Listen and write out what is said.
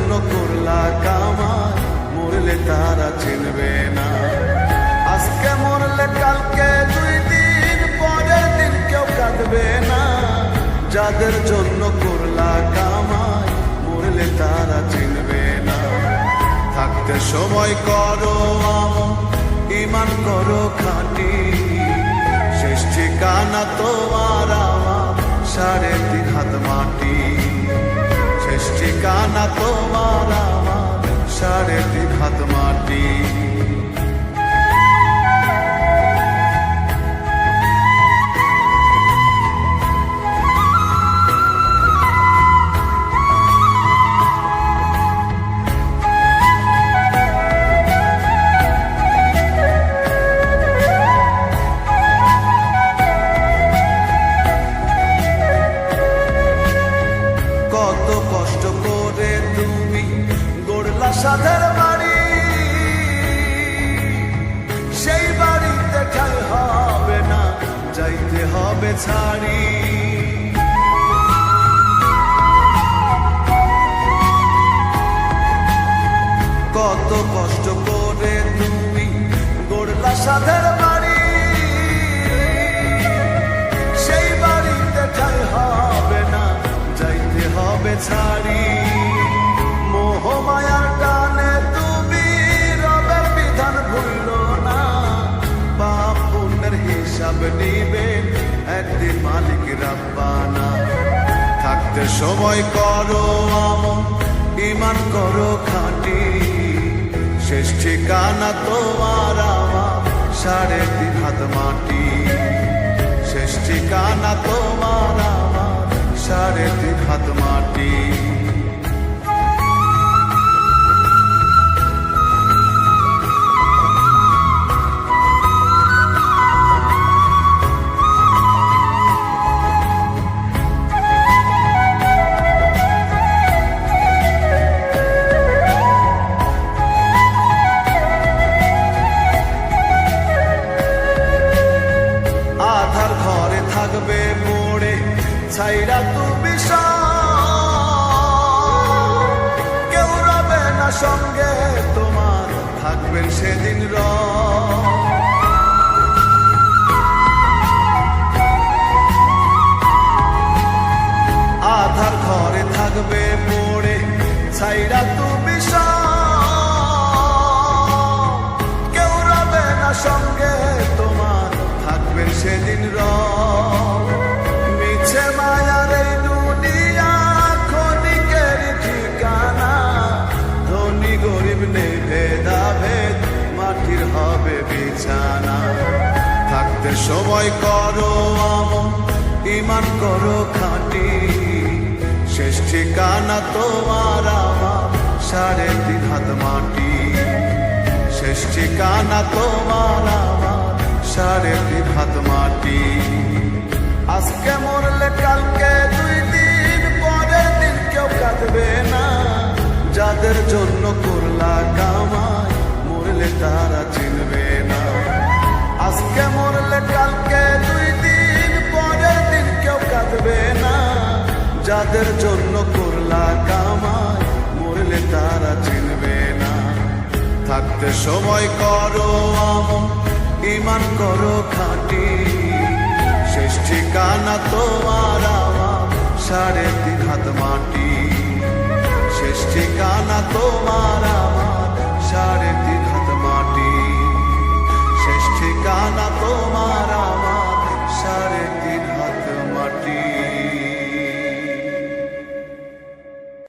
জন্য করলা কামাই, মরলে তারা চিনবে না। আজকে মরলে কালকে 2 দিন পরের দিন কেউ কাঁদবে না। যাদের জন্য করলা কামাই, মরলে তারা চিনবে না। থাকতে সময় করো আমল, ঈমান করো খাঁটি, শেষ ঠিকানা তোমার আমার 3.5 হাত মাটি। শেষ ঠিকানা তোমার আমার 3.5 হাত মাটি। কত কষ্ট করে তুমি গড়লা সাধের বাড়ি, সেই বাড়িতে ঠাই হবে না, যাইতে হবে ছাড়ি। কত কষ্ট করে তুমি গড়লা সাধের বাড়ি, সেই বাড়িতে ঠাই হবে না, যাইতে হবে ছাড়ি। মোহ মায়ার টানে তুমি রবের বিধান ভুললো না, পাপ পুণ্যের হিসাব নিবে একদিন মালিক রাব্বানা। থাকতে সময় করো আমল, ঈমান করো খাঁটি, শেষ ঠিকানা তোমার আমার 3.5 হাত মাটি। শেষ ঠিকানা তোমার আমার 3.5 হাত মাটি। আধার ঘরে থাকবে পড়ে ছাইরা তুমি কেউ রবে না সঙ্গে তোমার, থাকবেন সেদিন আধার ঘরে থাকবে পড়ে ছাইরা তুমি কেউ রবে না সঙ্গে তোমার, থাকবেন সেদিন মিছে মায়ার এই দুনিয়া ক্ষণিকের ঠিকানা। ধনী গরিব নেই ভেদাভেদ, মাটির হবে বিছানা। থাকতে সময় করো আমল, ঈমান করো খাঁটি, শেষ ঠিকানা তোমার আমার 3.5 হাত মাটি। শেষ ঠিকানা তোমার আমার 3.5 হাত মাটি। আজকে মরলে কালকে 2 দিন পরের দিন কেউ কাঁদবে না। যাদের জন্য করলা কামাই, মরলে তারা চিনবে না। আজকে মরলে কালকে 2 দিন পরের দিন কেউ কাঁদবে না। যাদের জন্য করলা কামাই, মরলে তারা চিনবে না। থাকতে সময় করো আমল, ঈমান করো খাঁটি, শেষ ঠিকানা তোমার আমার 3.5 হাত মাটি। শেষ ঠিকানা তোমার আমার